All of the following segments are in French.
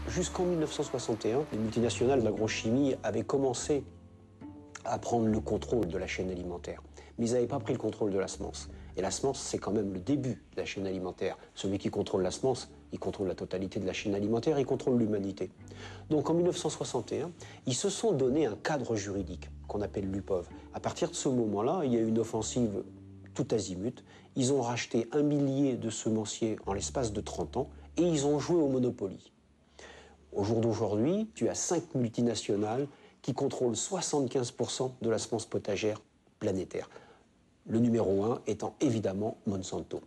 Jusqu'en 1961, les multinationales de l'agrochimie avaient commencé à prendre le contrôle de la chaîne alimentaire. Mais ils n'avaient pas pris le contrôle de la semence. Et la semence, c'est quand même le début de la chaîne alimentaire. Celui qui contrôle la semence, il contrôle la totalité de la chaîne alimentaire, il contrôle l'humanité. Donc en 1961, ils se sont donné un cadre juridique qu'on appelle l'UPOV. À partir de ce moment-là, il y a eu une offensive tout azimut. Ils ont racheté 1 millier de semenciers en l'espace de 30 ans et ils ont joué au Monopoly. Au jour d'aujourd'hui, tu as 5 multinationales qui contrôlent 75% de la semence potagère planétaire. Le numéro 1 étant évidemment Monsanto.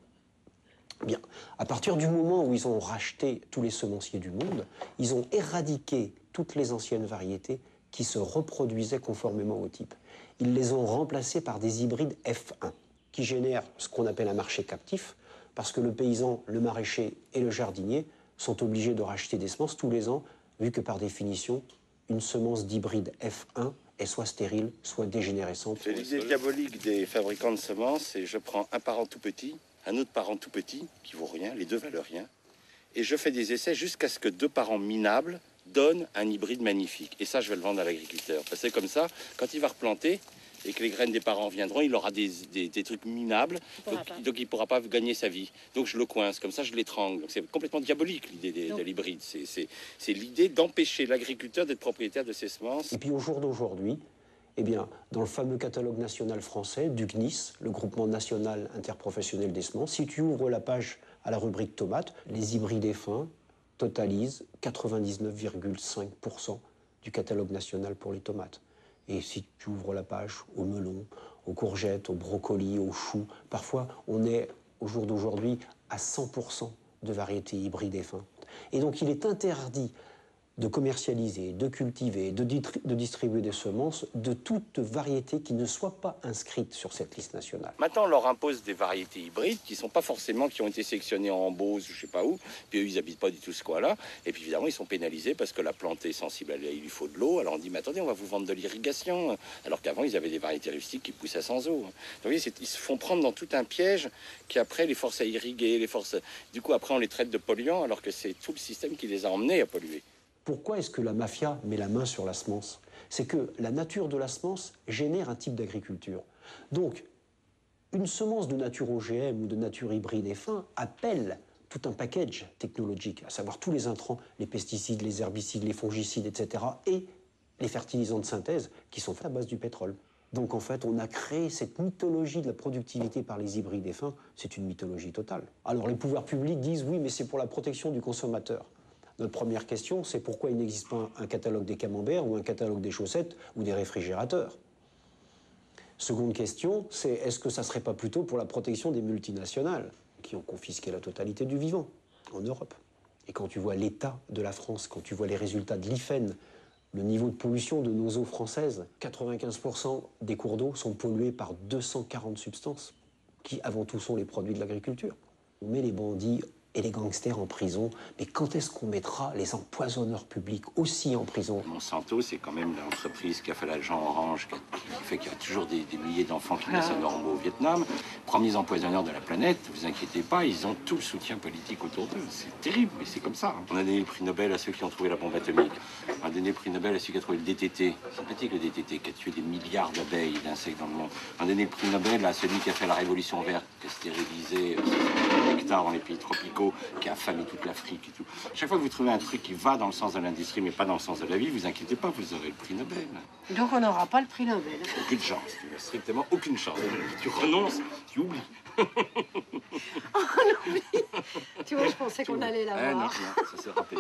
Bien, à partir du moment où ils ont racheté tous les semenciers du monde, ils ont éradiqué toutes les anciennes variétés qui se reproduisaient conformément au type. Ils les ont remplacés par des hybrides F1, qui génèrent ce qu'on appelle un marché captif, parce que le paysan, le maraîcher et le jardinier sont obligés de racheter des semences tous les ans, vu que par définition, une semence d'hybride F1 est soit stérile, soit dégénérescente. C'est l'idée diabolique des fabricants de semences, c'est je prends un parent tout petit, un autre parent tout petit, qui vaut rien, les deux valent rien, et je fais des essais jusqu'à ce que deux parents minables donnent un hybride magnifique. Et ça, je vais le vendre à l'agriculteur. Parce que comme ça, quand il va replanter, et que les graines des parents viendront, il aura des trucs minables, donc il ne pourra pas gagner sa vie. Donc je le coince, comme ça je l'étrangle. C'est complètement diabolique l'idée de l'hybride. C'est l'idée d'empêcher l'agriculteur d'être propriétaire de ses semences. Et puis au jour d'aujourd'hui, eh bien, dans le fameux catalogue national français du CNIS, le groupement national interprofessionnel des semences, si tu ouvres la page à la rubrique tomates, les hybrides F1 totalisent 99,5% du catalogue national pour les tomates. Et si tu ouvres la page aux melons, aux courgettes, aux brocolis, aux choux, parfois on est, au jour d'aujourd'hui, à 100% de variétés hybrides F1. Et donc il est interdit de commercialiser, de cultiver, de distribuer des semences de toute variété qui ne soit pas inscrite sur cette liste nationale. Maintenant, on leur impose des variétés hybrides qui sont pas forcément, qui ont été sélectionnées en Beauce ou je sais pas où, puis eux, ils habitent pas du tout ce coin-là, et puis évidemment, ils sont pénalisés parce que la plante est sensible, il lui faut de l'eau, alors on dit, mais attendez, on va vous vendre de l'irrigation, alors qu'avant, ils avaient des variétés rustiques qui poussaient sans eau. Donc, vous voyez, ils se font prendre dans tout un piège qui après les force à irriguer, du coup, après, on les traite de polluants, alors que c'est tout le système qui les a emmenés à polluer. Pourquoi est-ce que la mafia met la main sur la semence? C'est que la nature de la semence génère un type d'agriculture. Donc, une semence de nature OGM ou de nature hybride F1 appelle tout un package technologique, à savoir tous les intrants, les pesticides, les herbicides, les fongicides, etc., et les fertilisants de synthèse qui sont faits à base du pétrole. Donc en fait, on a créé cette mythologie de la productivité par les hybrides F1, c'est une mythologie totale. Alors les pouvoirs publics disent oui, mais c'est pour la protection du consommateur. Notre première question, c'est pourquoi il n'existe pas un catalogue des camemberts ou un catalogue des chaussettes ou des réfrigérateurs. Seconde question, c'est est-ce que ça ne serait pas plutôt pour la protection des multinationales qui ont confisqué la totalité du vivant en Europe? Et quand tu vois l'état de la France, quand tu vois les résultats de l'IFEN, le niveau de pollution de nos eaux françaises, 95% des cours d'eau sont pollués par 240 substances qui, avant tout, sont les produits de l'agriculture. On met les bandits et les gangsters en prison, mais quand est-ce qu'on mettra les empoisonneurs publics aussi en prison? Monsanto, c'est quand même l'entreprise qui a fait l'agent orange, qui fait qu'il y a toujours des milliers d'enfants qui naissent anormaux au Vietnam. Premiers empoisonneurs de la planète, ne vous inquiétez pas, ils ont tout le soutien politique autour d'eux. C'est terrible, mais c'est comme ça. On a donné le prix Nobel à ceux qui ont trouvé la bombe atomique. On a donné le prix Nobel à celui qui a trouvé le DTT. Sympathique le DTT, qui a tué des milliards d'abeilles et d'insectes dans le monde. On a donné le prix Nobel à celui qui a fait la révolution verte, qui a stérilisé hectares dans les pays tropicaux, qui a affamé toute l'Afrique et tout. Chaque fois que vous trouvez un truc qui va dans le sens de l'industrie, mais pas dans le sens de la vie, vous inquiétez pas, vous aurez le prix Nobel. Donc on n'aura pas le prix Nobel. Aucune chance, tu n'as strictement aucune chance. Tu renonces, tu oublies. Oh, on oublie. Tu vois, je pensais qu'on allait l'avoir. Non, ça s'est râpé.